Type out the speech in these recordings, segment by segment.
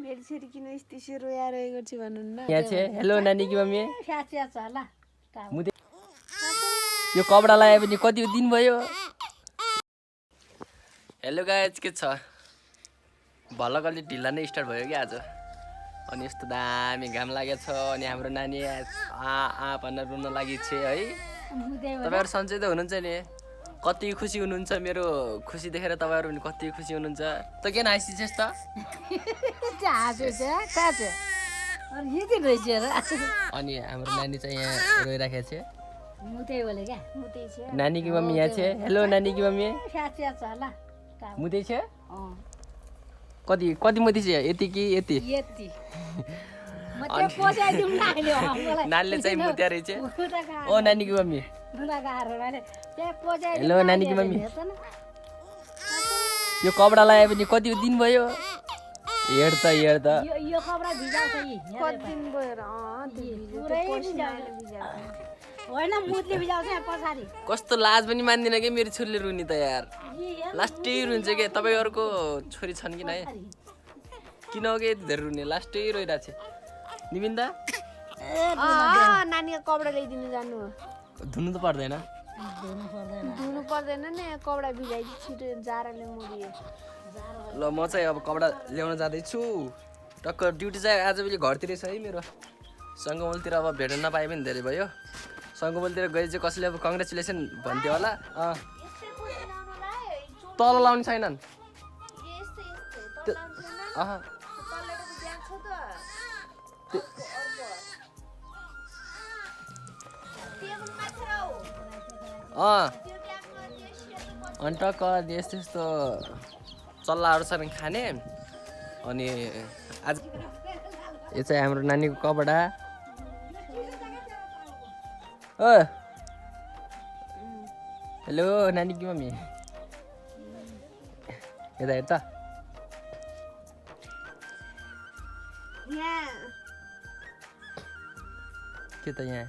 मेरो छोरी किन यस्तो रोया रोएको छु भन्नु न। यहाँ छ हेलो नानी की मम्मी साँच्चै छ ल मुदे यो कपडा लगाए पनि कति दिन भयो। हेलो गाइस के छ भलक अलि ढिला नै स्टार्ट भयो कि आज। अनि यस्तो दामी घाम लागेको छ अनि हाम्रो नानी भनेर रुन लागि छ है। तपाईहरु सन्चै त हुनुहुन्छ नि कति खुसी हुनुहुन्छ मेरो खुसी देखेर तपाईहरु पनि कति खुसी हुनुहुन्छ त के नाइसी छ त अनि हाम्रो नानी चाहिँ यहाँ रोइराखेको छ मुते बोले क्या मुते छ नानी की मम्मी यहाँ छ हेलो नानी की मम्मी साँच्चै छ ल मुते छ कति कति मुते छ यति कि यति यति म त्यो पोसाइदिउँ न अहिले मलाई नानीले चाहिँ मुत्या रहेछ ओ नानी की मम्मी रुला गाह्रो मैले त्यो पोसाइदिउँ हेलो नानी की मम्मी यो कपडा लगाए पनि कति दिन भयो हेर त यो कपडा भिजाउँछ यी कति दिन भयो र पुरै होइन मुतले भिजाउँछ पछाडि कस्तो लाज पनि मान्दिन कि मेरो छोरीले रुनी त यार लास्टै रुन्छ के तपाईहरुको छोरी छन् कि नै किन हो कि यति धेरै रुने लास्टै रोइरहेछ निबिन्दा नानीको कपडा ल्याइदिनु जानु धुनु त पर्दैन धुनु पर्दैन नि कपडा भिजाइदिनु छिटो जाराले मुरियो ल म चाहिँ अब कपडा ल्याउन जाँदैछु टक्क ड्युटी चाहिँ आजभोलि घरतिर छ है मेरो सङ्गमलतिर अब भेट्न नपाए पनि धेरै भयो सङ्गमलतिर गए चाहिँ कसैले अब कङ्ग्रेचुलेसन भन्थ्यो होला तल लाउने छैनन् अनि टक्क यस्तो यस्तो चल्लाहरू छन् खाने अनि आज यो चाहिँ हाम्रो नानीको कपडा ओ हेलो नानी की मम्मी यता हेर त के त यहाँ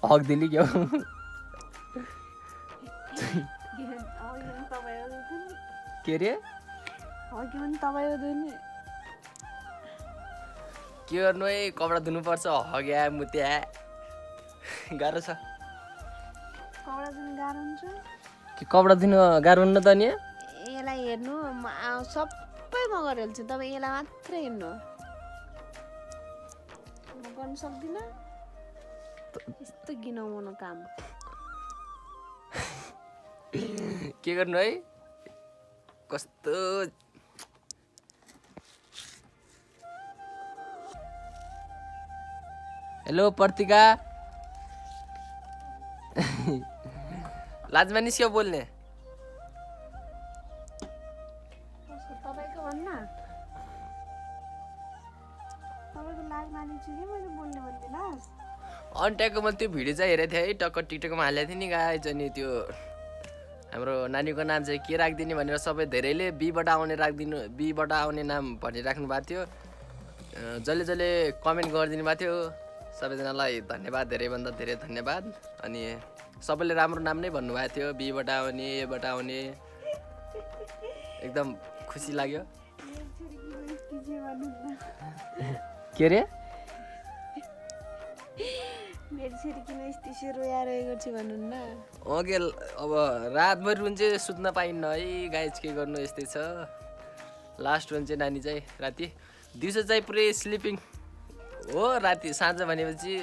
हक्दिली क्या के रे के गर्नु है कपडा धुनुपर्छ हग्या मुत्या गाह्रो छ कपडा धुनु गाह्रो हुन्न त नि यसलाई हेर्नु सबै म गरिहाल्छु तपाईँ यसलाई मात्रै हेर्नु म गर्न सक्दिनँ यस्तो घिनाउनु काम के गर्नु है कस्तो हेलो प्रतिका लाजमा निस्क्यो बोल्ने तपाईँको भन्न तपाईँको लाज मानिन्छु कि मैले बोल्ने भन्दिनँ अनि ट्यागको मैले त्यो भिडियो चाहिँ हेरेको थिएँ है टक्क टिकटकमा हालेको थिएँ नि गाइज अनि त्यो हाम्रो नानीको नाम चाहिँ के राखिदिने भनेर सबै धेरैले बीबाट आउने नाम भनिराख्नु भएको थियो जसले जसले कमेन्ट गरिदिनु भएको थियो सबैजनालाई धन्यवाद धेरैभन्दा धेरै धन्यवाद अनि सबैले राम्रो नाम नै भन्नुभएको थियो बीबाट आउने एबाट आउने एकदम खुसी लाग्यो के रे मेरो छोरी किन यस्तो रोया रोएको छु भन्नु न ओके अब रातभरि रुन चाहिँ सुत्न पाइन्न है गाइज के गर्नु यस्तै छ लास्ट रुन चाहिँ नानी चाहिँ राति दिउँसो चाहिँ पुरै स्लिपिङ हो राति साँझ भनेपछि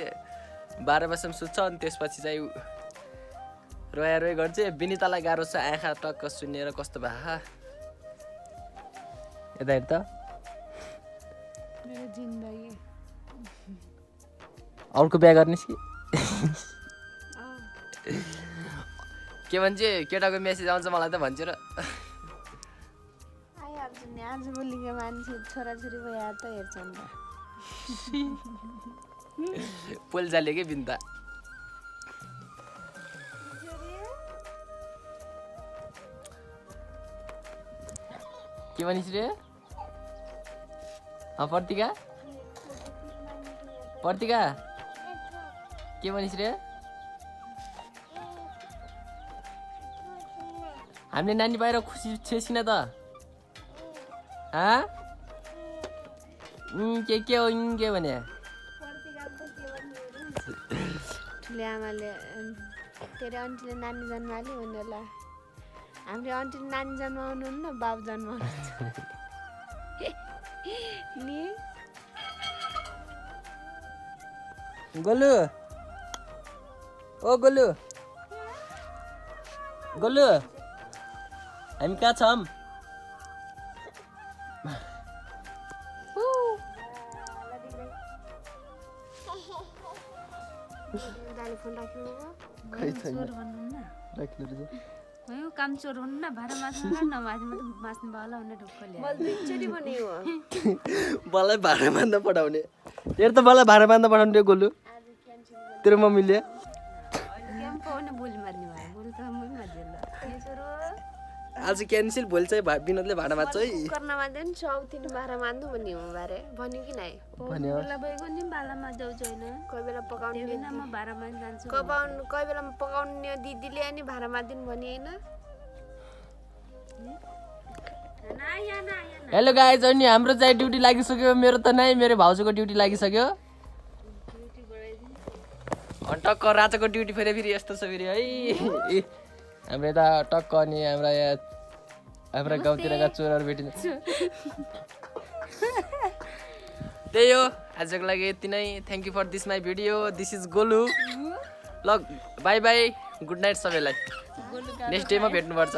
12 बजीसम्म सुत्छ अनि त्यसपछि चाहिँ रोया रोइ गर्छ विनितालाई गाह्रो छ आँखा टक्क सुनेर कस्तो भा यता हेर त मेरो जिन्दगी अर्को बिहा गर्नेस् कि के भन्छ केटाको मेसेज आउँछ मलाई त भन्छ र आइहाल्छु नि आजभोलिको मान्छे छोराछोरी भइहाल त हेर्छन् त पोल जाले के बिन्ता के भनिस् रे प्रतिका के भनिस् रे हामीले नानी बाहिर खुसी छेसिन त के हो के भने ठुले आमाले तेरो आन्टीले नानी जन्माले भन्नु होला हाम्रो आन्टीले नानी जन्माउनु हुन्न बाबु जन्माउनु नि गोलु ओ गोलु गोलु हामी कहाँ छौँ दाइले फोन राख्नु भयो काम चोर हुनु न भाडा मास्नु मास्नु बाला हुने ढुक्कले मैले दुईचोटि भनेको हो मलाई भाडा बाँध्न पठाउने हेर त मलाई भाडा बाँध्न पठाउने त्यो गोलु तेरो मम्मीले केम पाउने बोली मार्ने भयो बोली त म मार्दिन आज क्यान्सिल भोलि चाहिँ विनोदले भाडा बाँध्छ है गर्न मान्दैन साउथिने भाडा मान्नु भन्ने हो बारे भन्यो कि नाइ बेला भएको नि बालामा जाउ छैन कोही बेला पकाउने बेला म भाडामा जान्छु कोही बेला पकाउने दिदीले अनि भाडा मान्दिनु भने होइन हेलो गाइज अनि हाम्रो चाहिँ ड्युटी लागिसक्यो मेरो त नै मेरो भाउजूको ड्युटी लागिसक्यो अनि टक्क राजाको ड्युटी फेरि यस्तो छ फेरि है हाम्रो यता टक्क अनि हाम्रा गाउँतिरका चोरहरू भेटिन्छ त्यही हो आजको लागि यति नै thank you for this my video this is Golu ल बाई बाई गुड नाइट सबैलाई नेक्स्ट डेमा भेट्नुपर्छ